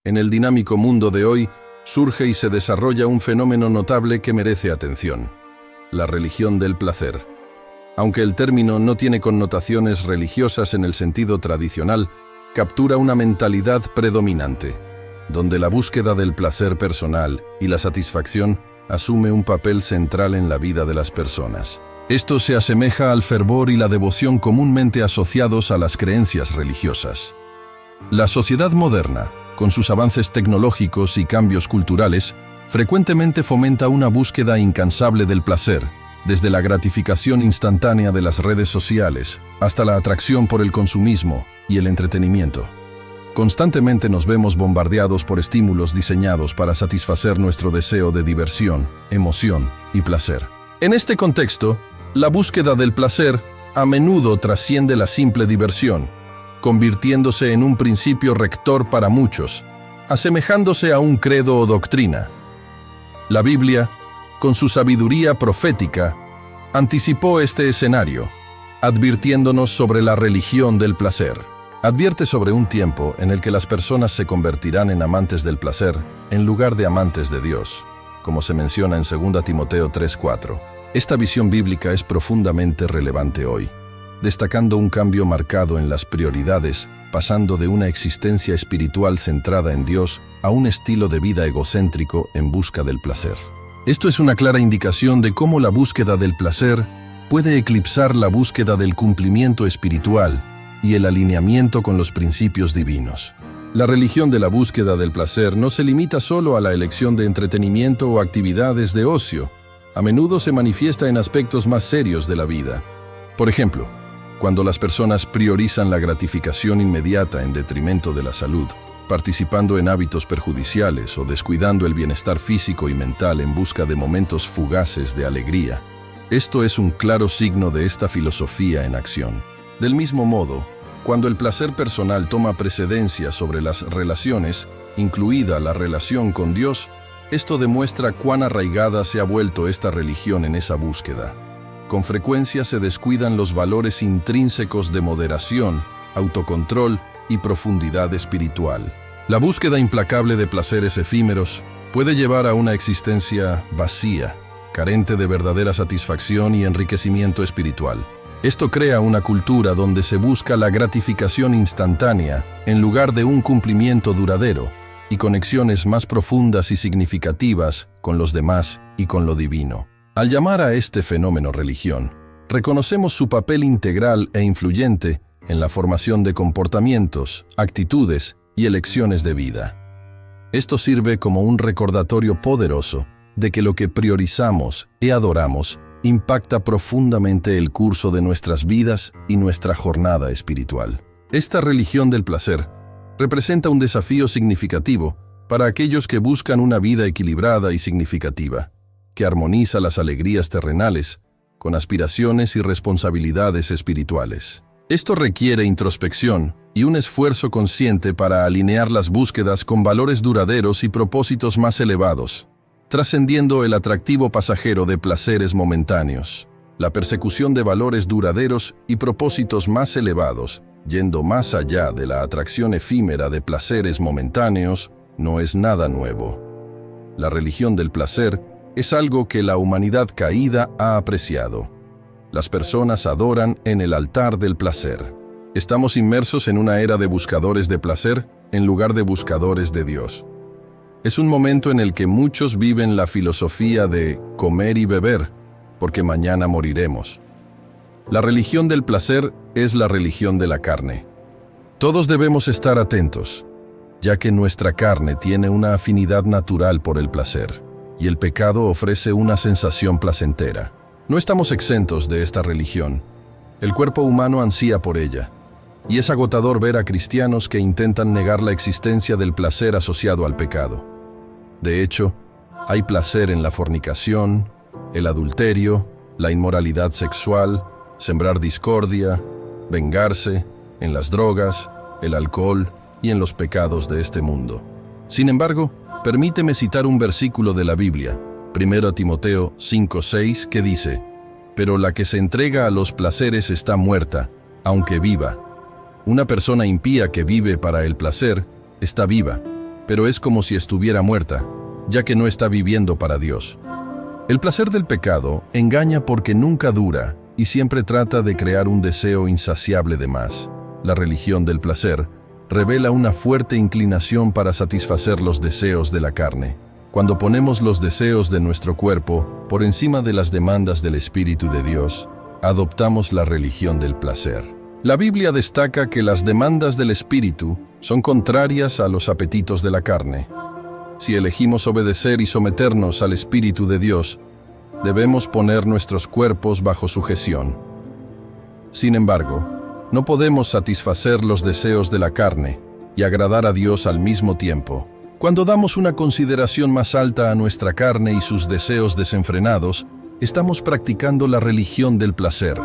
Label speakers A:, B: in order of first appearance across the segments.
A: En el dinámico mundo de hoy, surge y se desarrolla un fenómeno notable que merece atención: la religión del placer. Aunque el término no tiene connotaciones religiosas en el sentido tradicional, captura una mentalidad predominante, donde la búsqueda del placer personal y la satisfacción asume un papel central en la vida de las personas. Esto se asemeja al fervor y la devoción comúnmente asociados a las creencias religiosas. La sociedad moderna, con sus avances tecnológicos y cambios culturales, frecuentemente fomenta una búsqueda incansable del placer, desde la gratificación instantánea de las redes sociales hasta la atracción por el consumismo y el entretenimiento. Constantemente nos vemos bombardeados por estímulos diseñados para satisfacer nuestro deseo de diversión, emoción y placer. En este contexto, la búsqueda del placer a menudo trasciende la simple diversión, convirtiéndose en un principio rector para muchos, asemejándose a un credo o doctrina. La Biblia, con su sabiduría profética, anticipó este escenario, advirtiéndonos sobre la religión del placer. Advierte sobre un tiempo en el que las personas se convertirán en amantes del placer en lugar de amantes de Dios, como se menciona en 2 Timoteo 3:4. Esta visión bíblica es profundamente relevante hoy, destacando un cambio marcado en las prioridades, pasando de una existencia espiritual centrada en Dios a un estilo de vida egocéntrico en busca del placer. Esto es una clara indicación de cómo la búsqueda del placer puede eclipsar la búsqueda del cumplimiento espiritual y el alineamiento con los principios divinos. La religión de la búsqueda del placer no se limita solo a la elección de entretenimiento o actividades de ocio. A menudo se manifiesta en aspectos más serios de la vida. Por ejemplo, cuando las personas priorizan la gratificación inmediata en detrimento de la salud, participando en hábitos perjudiciales o descuidando el bienestar físico y mental en busca de momentos fugaces de alegría. Esto es un claro signo de esta filosofía en acción. Del mismo modo, cuando el placer personal toma precedencia sobre las relaciones, incluida la relación con Dios, esto demuestra cuán arraigada se ha vuelto esta religión en esa búsqueda. Con frecuencia se descuidan los valores intrínsecos de moderación, autocontrol y profundidad espiritual. La búsqueda implacable de placeres efímeros puede llevar a una existencia vacía, carente de verdadera satisfacción y enriquecimiento espiritual. Esto crea una cultura donde se busca la gratificación instantánea en lugar de un cumplimiento duradero y conexiones más profundas y significativas con los demás y con lo divino. Al llamar a este fenómeno religión, reconocemos su papel integral e influyente en la formación de comportamientos, actitudes y elecciones de vida. Esto sirve como un recordatorio poderoso de que lo que priorizamos y adoramos impacta profundamente el curso de nuestras vidas y nuestra jornada espiritual. Esta religión del placer representa un desafío significativo para aquellos que buscan una vida equilibrada y significativa, que armoniza las alegrías terrenales con aspiraciones y responsabilidades espirituales. Esto requiere introspección y un esfuerzo consciente para alinear las búsquedas con valores duraderos y propósitos más elevados, trascendiendo el atractivo pasajero de placeres momentáneos. La persecución de valores duraderos y propósitos más elevados, yendo más allá de la atracción efímera de placeres momentáneos, no es nada nuevo. La religión del placer es algo que la humanidad caída ha apreciado. Las personas adoran en el altar del placer. Estamos inmersos en una era de buscadores de placer en lugar de buscadores de Dios. Es un momento en el que muchos viven la filosofía de comer y beber, porque mañana moriremos. La religión del placer es la religión de la carne. Todos debemos estar atentos, ya que nuestra carne tiene una afinidad natural por el placer, y el pecado ofrece una sensación placentera. No estamos exentos de esta religión. El cuerpo humano ansía por ella, y es agotador ver a cristianos que intentan negar la existencia del placer asociado al pecado. De hecho, hay placer en la fornicación, el adulterio, la inmoralidad sexual, sembrar discordia, vengarse, en las drogas, el alcohol y en los pecados de este mundo. Sin embargo, permíteme citar un versículo de la Biblia, 1 Timoteo 5:6, que dice: «Pero la que se entrega a los placeres está muerta, aunque viva. Una persona impía que vive para el placer está viva, pero es como si estuviera muerta, ya que no está viviendo para Dios. El placer del pecado engaña porque nunca dura y siempre trata de crear un deseo insaciable de más. La religión del placer revela una fuerte inclinación para satisfacer los deseos de la carne. Cuando ponemos los deseos de nuestro cuerpo por encima de las demandas del Espíritu de Dios, adoptamos la religión del placer. La Biblia destaca que las demandas del Espíritu son contrarias a los apetitos de la carne. Si elegimos obedecer y someternos al Espíritu de Dios, debemos poner nuestros cuerpos bajo sujeción. Sin embargo, no podemos satisfacer los deseos de la carne y agradar a Dios al mismo tiempo. Cuando damos una consideración más alta a nuestra carne y sus deseos desenfrenados, estamos practicando la religión del placer,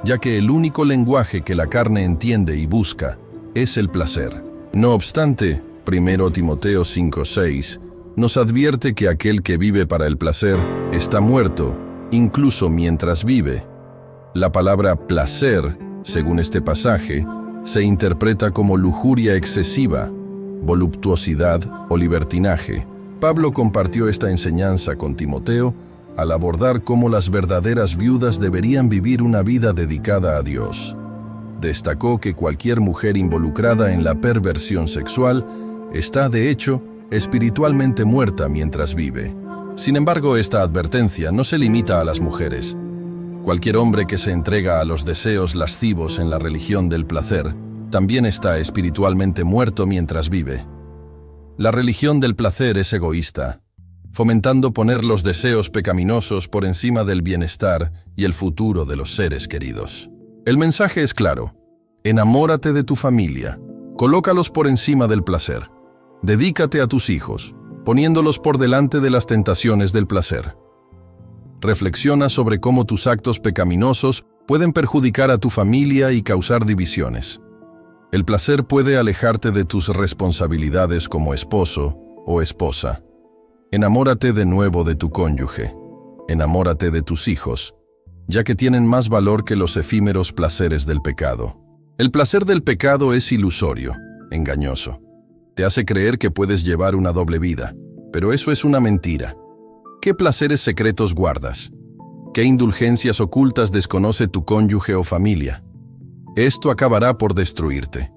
A: ya que el único lenguaje que la carne entiende y busca es el placer. No obstante, 1 Timoteo 5:6 nos advierte que aquel que vive para el placer está muerto, incluso mientras vive. La palabra placer, según este pasaje, se interpreta como lujuria excesiva, voluptuosidad o libertinaje. Pablo compartió esta enseñanza con Timoteo al abordar cómo las verdaderas viudas deberían vivir una vida dedicada a Dios. Destacó que cualquier mujer involucrada en la perversión sexual está, de hecho, espiritualmente muerta mientras vive. Sin embargo, esta advertencia no se limita a las mujeres. Cualquier hombre que se entrega a los deseos lascivos en la religión del placer también está espiritualmente muerto mientras vive. La religión del placer es egoísta, fomentando poner los deseos pecaminosos por encima del bienestar y el futuro de los seres queridos. El mensaje es claro: enamórate de tu familia, colócalos por encima del placer. Dedícate a tus hijos, poniéndolos por delante de las tentaciones del placer. Reflexiona sobre cómo tus actos pecaminosos pueden perjudicar a tu familia y causar divisiones. El placer puede alejarte de tus responsabilidades como esposo o esposa. Enamórate de nuevo de tu cónyuge. Enamórate de tus hijos, ya que tienen más valor que los efímeros placeres del pecado. El placer del pecado es ilusorio, engañoso. Te hace creer que puedes llevar una doble vida, pero eso es una mentira. ¿Qué placeres secretos guardas? ¿Qué indulgencias ocultas desconoce tu cónyuge o familia? Esto acabará por destruirte.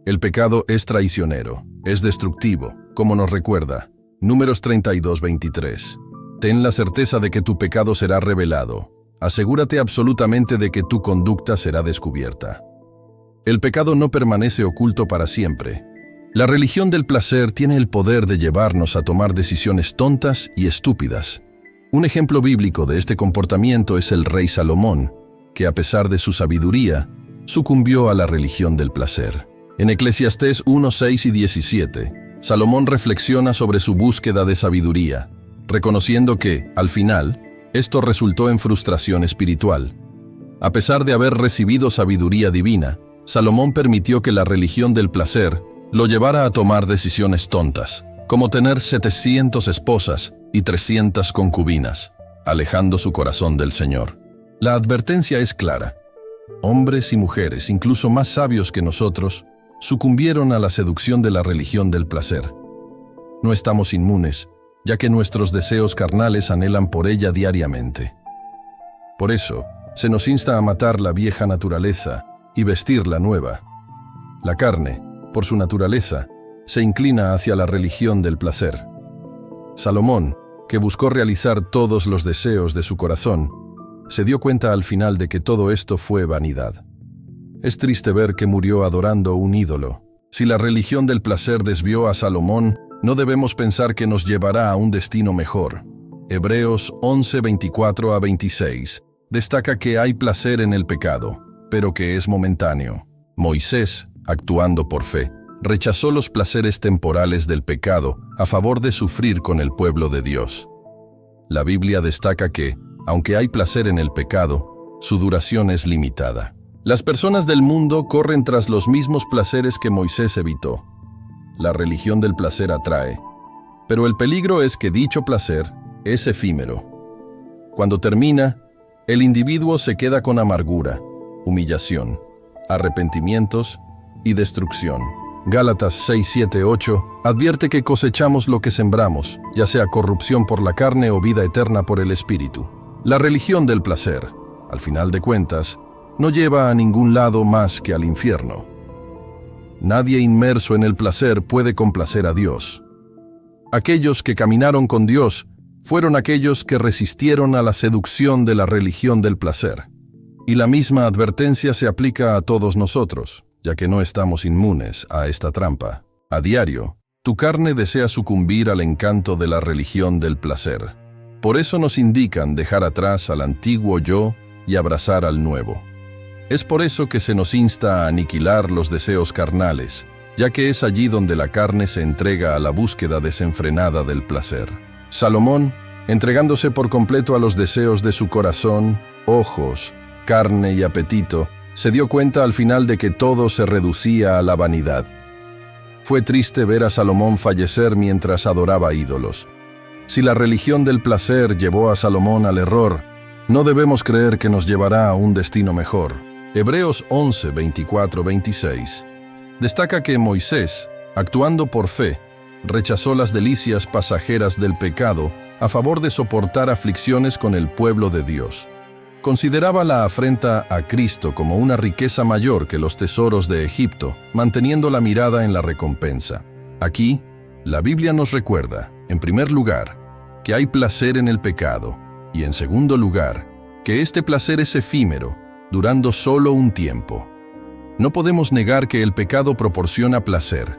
A: El pecado es traicionero, es destructivo, como nos recuerda Números 32:23. Ten la certeza de que tu pecado será revelado. Asegúrate absolutamente de que tu conducta será descubierta. El pecado no permanece oculto para siempre. La religión del placer tiene el poder de llevarnos a tomar decisiones tontas y estúpidas. Un ejemplo bíblico de este comportamiento es el rey Salomón, que a pesar de su sabiduría, sucumbió a la religión del placer. En Eclesiastés 1:6 y 17, Salomón reflexiona sobre su búsqueda de sabiduría, reconociendo que, al final, esto resultó en frustración espiritual. A pesar de haber recibido sabiduría divina, Salomón permitió que la religión del placer lo llevara a tomar decisiones tontas, como tener 700 esposas y 300 concubinas, alejando su corazón del Señor. La advertencia es clara. Hombres y mujeres, incluso más sabios que nosotros, sucumbieron a la seducción de la religión del placer. No estamos inmunes, ya que nuestros deseos carnales anhelan por ella diariamente. Por eso, se nos insta a matar la vieja naturaleza y vestir la nueva. La carne, por su naturaleza, se inclina hacia la religión del placer. Salomón, que buscó realizar todos los deseos de su corazón, se dio cuenta al final de que todo esto fue vanidad. Es triste ver que murió adorando un ídolo. Si la religión del placer desvió a Salomón, no debemos pensar que nos llevará a un destino mejor. Hebreos 11:24-26 destaca que hay placer en el pecado, pero que es momentáneo. Moisés, actuando por fe, rechazó los placeres temporales del pecado a favor de sufrir con el pueblo de Dios. La Biblia destaca que, aunque hay placer en el pecado, su duración es limitada. Las personas del mundo corren tras los mismos placeres que Moisés evitó. La religión del placer atrae, pero el peligro es que dicho placer es efímero. Cuando termina, el individuo se queda con amargura, humillación, arrepentimientos y destrucción. Gálatas 6, 7, 8 advierte que cosechamos lo que sembramos, ya sea corrupción por la carne o vida eterna por el Espíritu. La religión del placer, al final de cuentas, no lleva a ningún lado más que al infierno. Nadie inmerso en el placer puede complacer a Dios. Aquellos que caminaron con Dios fueron aquellos que resistieron a la seducción de la religión del placer. Y la misma advertencia se aplica a todos nosotros, ya que no estamos inmunes a esta trampa. A diario, tu carne desea sucumbir al encanto de la religión del placer. Por eso nos indican dejar atrás al antiguo yo y abrazar al nuevo. Es por eso que se nos insta a aniquilar los deseos carnales, ya que es allí donde la carne se entrega a la búsqueda desenfrenada del placer. Salomón, entregándose por completo a los deseos de su corazón, ojos, carne y apetito, se dio cuenta al final de que todo se reducía a la vanidad. Fue triste ver a Salomón fallecer mientras adoraba ídolos. Si la religión del placer llevó a Salomón al error, no debemos creer que nos llevará a un destino mejor. Hebreos 11, 24, 26 destaca que Moisés, actuando por fe, rechazó las delicias pasajeras del pecado a favor de soportar aflicciones con el pueblo de Dios. Consideraba la afrenta a Cristo como una riqueza mayor que los tesoros de Egipto, manteniendo la mirada en la recompensa. Aquí, la Biblia nos recuerda, en primer lugar, que hay placer en el pecado, y en segundo lugar, que este placer es efímero, durando solo un tiempo. No podemos negar que el pecado proporciona placer,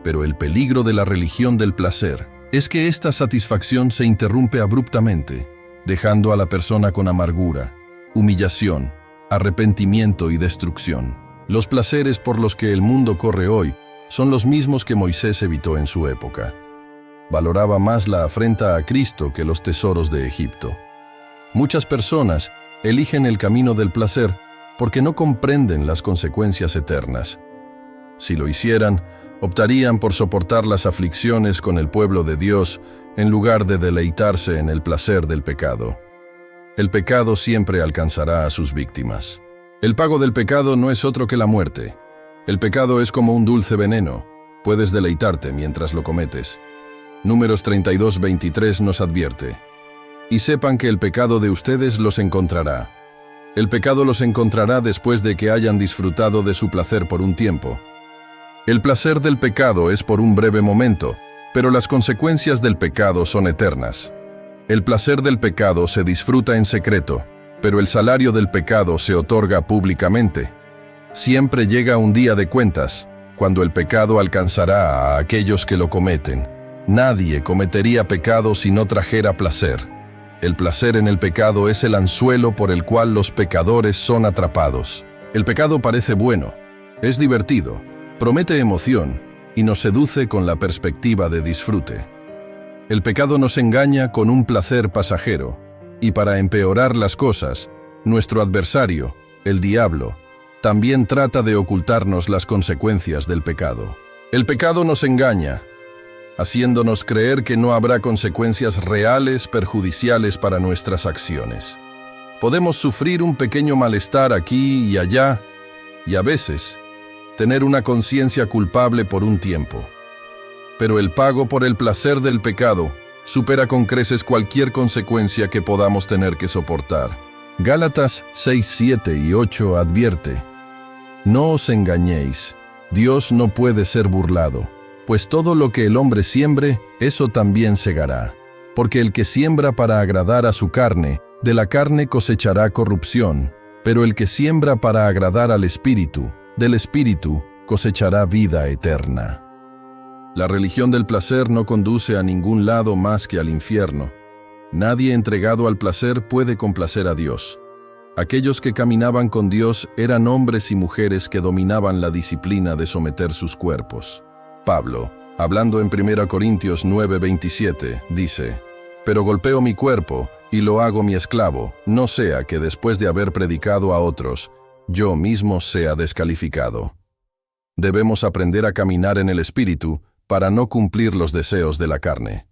A: pero el peligro de la religión del placer es que esta satisfacción se interrumpe abruptamente, dejando a la persona con amargura, humillación, arrepentimiento y destrucción. Los placeres por los que el mundo corre hoy son los mismos que Moisés evitó en su época. Valoraba más la afrenta a Cristo que los tesoros de Egipto. Muchas personas eligen el camino del placer porque no comprenden las consecuencias eternas. Si lo hicieran, optarían por soportar las aflicciones con el pueblo de Dios en lugar de deleitarse en el placer del pecado. El pecado siempre alcanzará a sus víctimas. El pago del pecado no es otro que la muerte. El pecado es como un dulce veneno. Puedes deleitarte mientras lo cometes. Números 32, 23 nos advierte: y sepan que el pecado de ustedes los encontrará. El pecado los encontrará después de que hayan disfrutado de su placer por un tiempo. El placer del pecado es por un breve momento, pero las consecuencias del pecado son eternas. El placer del pecado se disfruta en secreto, pero el salario del pecado se otorga públicamente. Siempre llega un día de cuentas, cuando el pecado alcanzará a aquellos que lo cometen. Nadie cometería pecado si no trajera placer. El placer en el pecado es el anzuelo por el cual los pecadores son atrapados. El pecado parece bueno, es divertido, promete emoción y nos seduce con la perspectiva de disfrute. El pecado nos engaña con un placer pasajero, y para empeorar las cosas, nuestro adversario, el diablo, también trata de ocultarnos las consecuencias del pecado. El pecado nos engaña, haciéndonos creer que no habrá consecuencias reales perjudiciales para nuestras acciones. Podemos sufrir un pequeño malestar aquí y allá, y a veces, tener una conciencia culpable por un tiempo. Pero el pago por el placer del pecado supera con creces cualquier consecuencia que podamos tener que soportar. Gálatas 6, 7 y 8 advierte: no os engañéis, Dios no puede ser burlado, pues todo lo que el hombre siembre, eso también segará. Porque el que siembra para agradar a su carne, de la carne cosechará corrupción, pero el que siembra para agradar al Espíritu, del Espíritu cosechará vida eterna. La religión del placer no conduce a ningún lado más que al infierno. Nadie entregado al placer puede complacer a Dios. Aquellos que caminaban con Dios eran hombres y mujeres que dominaban la disciplina de someter sus cuerpos. Pablo, hablando en 1 Corintios 9:27, dice: pero golpeo mi cuerpo y lo hago mi esclavo, no sea que después de haber predicado a otros, yo mismo sea descalificado. Debemos aprender a caminar en el Espíritu para no cumplir los deseos de la carne.